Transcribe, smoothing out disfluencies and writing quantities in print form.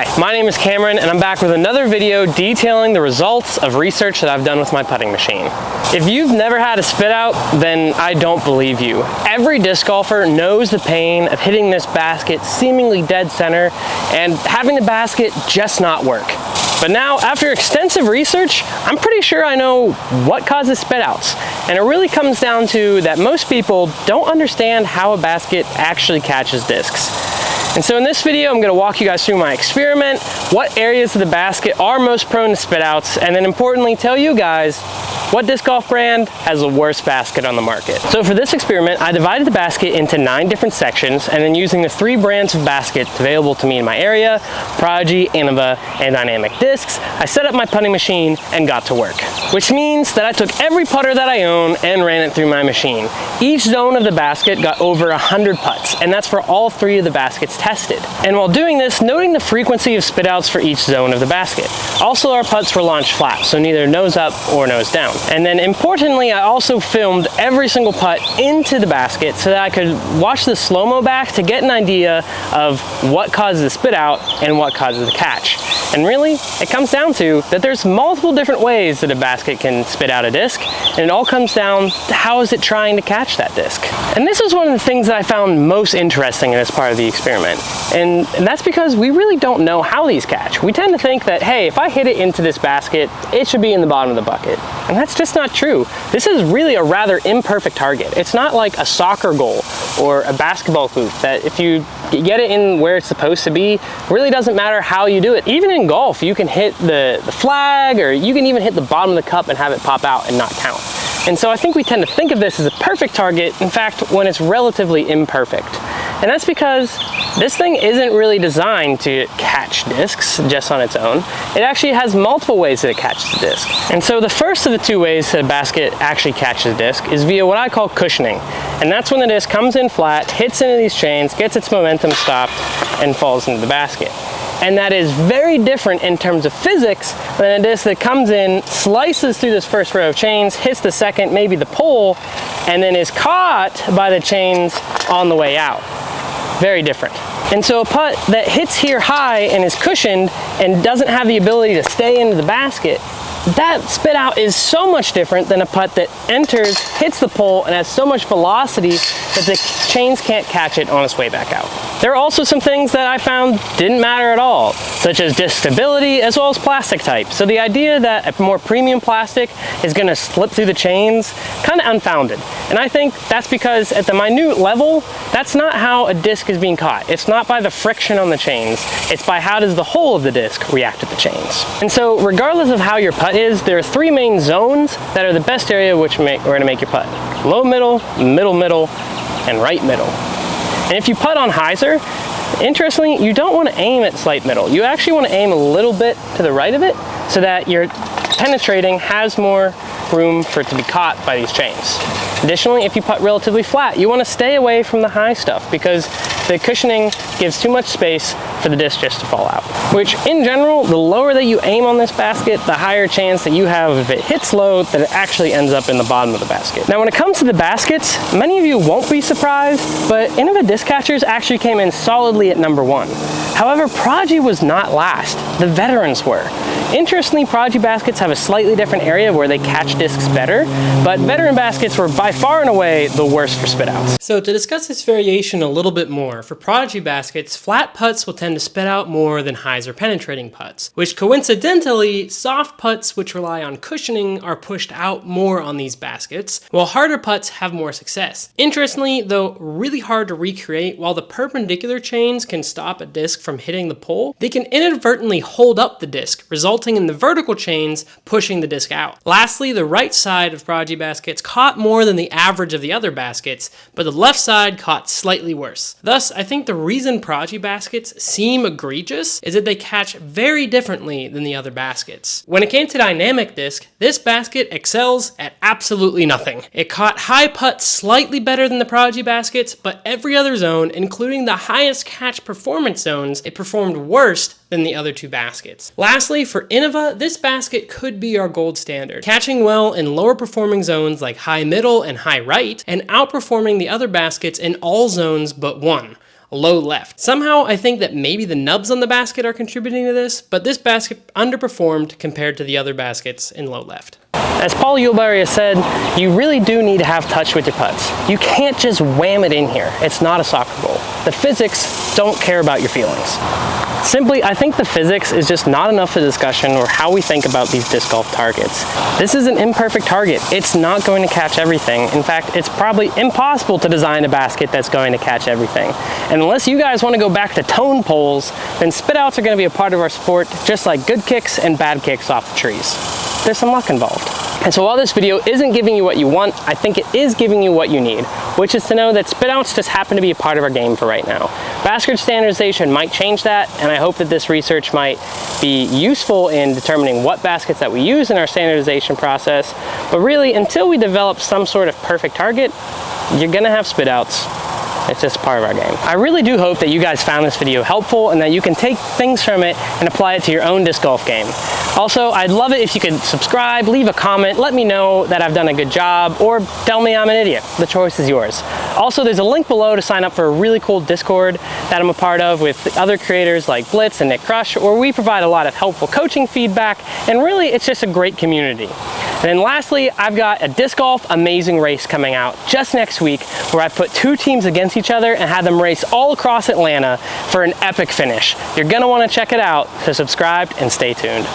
Hi, my name is Cameron and I'm back with another video detailing the results of research that I've done with my putting machine. If you've never had a spit out, then I don't believe you. Every disc golfer knows the pain of hitting this basket seemingly dead center and having the basket just not work. But now, after extensive research, I'm pretty sure I know what causes spit outs. And it really comes down to that most people don't understand how a basket actually catches discs. And so in this video, I'm going to walk you guys through my experiment, what areas of the basket are most prone to spit outs, and then importantly tell you guys what disc golf brand has the worst basket on the market. So for this experiment, I divided the basket into 9 different sections, and then using the 3 brands of baskets available to me in my area, Prodigy, Innova, and Dynamic Discs, I set up my putting machine and got to work. Which means that I took every putter that I own and ran it through my machine. Each zone of the basket got over 100 putts, and that's for all 3 of the baskets tested. And while doing this, noting the frequency of spit outs for each zone of the basket. Also, our putts were launched flat, so neither nose up or nose down. And then importantly, I also filmed every single putt into the basket so that I could watch the slow-mo back to get an idea of what causes the spit out and what causes the catch. And really, it comes down to that there's multiple different ways that a basket can spit out a disc, and it all comes down to how is it trying to catch that disc. And this is one of the things that I found most interesting in this part of the experiment. And that's because we really don't know how these catch. We tend to think that, hey, if I hit it into this basket, it should be in the bottom of the bucket. And that's just not true. This is really a rather imperfect target. It's not like a soccer goal or a basketball hoop that if you get it in where it's supposed to be, really doesn't matter how you do it. Even in golf, you can hit the flag, or you can even hit the bottom of the cup and have it pop out and not count. And so I think we tend to think of this as a perfect target, in fact, when it's relatively imperfect. And that's because this thing isn't really designed to catch discs just on its own. It actually has multiple ways that it catches the disc. And so the first of the 2 ways that a basket actually catches a disc is via what I call cushioning. And that's when the disc comes in flat, hits into these chains, gets its momentum stopped, and falls into the basket. And that is very different in terms of physics than a disc that comes in, slices through this first row of chains, hits the second, maybe the pole, and then is caught by the chains on the way out. Very different. And so a putt that hits here high and is cushioned and doesn't have the ability to stay into the basket, that spit out is so much different than a putt that enters, hits the pole, and has so much velocity that the chains can't catch it on its way back out. There are also some things that I found didn't matter at all, such as disc stability as well as plastic type. So the idea that a more premium plastic is going to slip through the chains, kind of unfounded. And I think that's because at the minute level, that's not how a disc is being caught. It's not by the friction on the chains, it's by how does the whole of the disc react to the chains. And so regardless of how your putt is, there are 3 main zones that are the best area where to make your putt. Low middle, middle middle, and right middle. And if you putt on hyzer, interestingly, you don't want to aim at slight middle. You actually want to aim a little bit to the right of it so that your penetrating has more room for it to be caught by these chains. Additionally, if you putt relatively flat, you want to stay away from the high stuff because the cushioning gives too much space for the disc just to fall out. Which, in general, the lower that you aim on this basket, the higher chance that you have if it hits low that it actually ends up in the bottom of the basket. Now, when it comes to the baskets, many of you won't be surprised, but Innova disc catchers actually came in solidly at number 1. However, Prodigy was not last. The veterans were. Interestingly, Prodigy baskets have a slightly different area where they catch discs better, but veteran baskets were by far and away the worst for spit outs. So to discuss this variation a little bit more, for Prodigy baskets, flat putts will tend to spit out more than hyzer penetrating putts, which coincidentally, soft putts which rely on cushioning are pushed out more on these baskets, while harder putts have more success. Interestingly, though really hard to recreate, while the perpendicular chains can stop a disc from hitting the pole, they can inadvertently hold up the disc, resulting in the vertical chains pushing the disc out. Lastly, the right side of Prodigy baskets caught more than the average of the other baskets, but the left side caught slightly worse. Thus, I think the reason Prodigy baskets seem egregious is that they catch very differently than the other baskets. When it came to dynamic disc, this basket excels at absolutely nothing. It caught high putts slightly better than the Prodigy baskets, but every other zone, including the highest catch performance zones, it performed worse than the other 2 baskets. Lastly, for Innova, this basket could be our gold standard, catching well in lower performing zones like high middle and high right, and outperforming the other baskets in all zones but 1. low left. Somehow I think that maybe the nubs on the basket are contributing to this, but this basket underperformed compared to the other baskets in low left. As Paul Uleberry has said, you really do need to have touch with your putts. You can't just wham it in here. It's not a soccer goal. The physics don't care about your feelings. Simply, I think the physics is just not enough of a discussion or how we think about these disc golf targets. This is an imperfect target. It's not going to catch everything. In fact, it's probably impossible to design a basket that's going to catch everything. And unless you guys want to go back to tone poles, then spit outs are going to be a part of our sport, just like good kicks and bad kicks off the trees. There's some luck involved. And so while this video isn't giving you what you want, I think it is giving you what you need, which is to know that spit outs just happen to be a part of our game for right now. Basket standardization might change that, and I hope that this research might be useful in determining what baskets that we use in our standardization process. But really, until we develop some sort of perfect target, you're gonna have spit outs. It's just part of our game. I really do hope that you guys found this video helpful and that you can take things from it and apply it to your own disc golf game. Also, I'd love it if you could subscribe, leave a comment, let me know that I've done a good job, or tell me I'm an idiot. The choice is yours. Also, there's a link below to sign up for a really cool Discord that I'm a part of with other creators like Blitz and Nick Crush, where we provide a lot of helpful coaching feedback, and really it's just a great community. And then lastly, I've got a disc golf amazing race coming out just next week where I put two teams against each other and had them race all across Atlanta for an epic finish. You're gonna wanna check it out, so subscribe and stay tuned.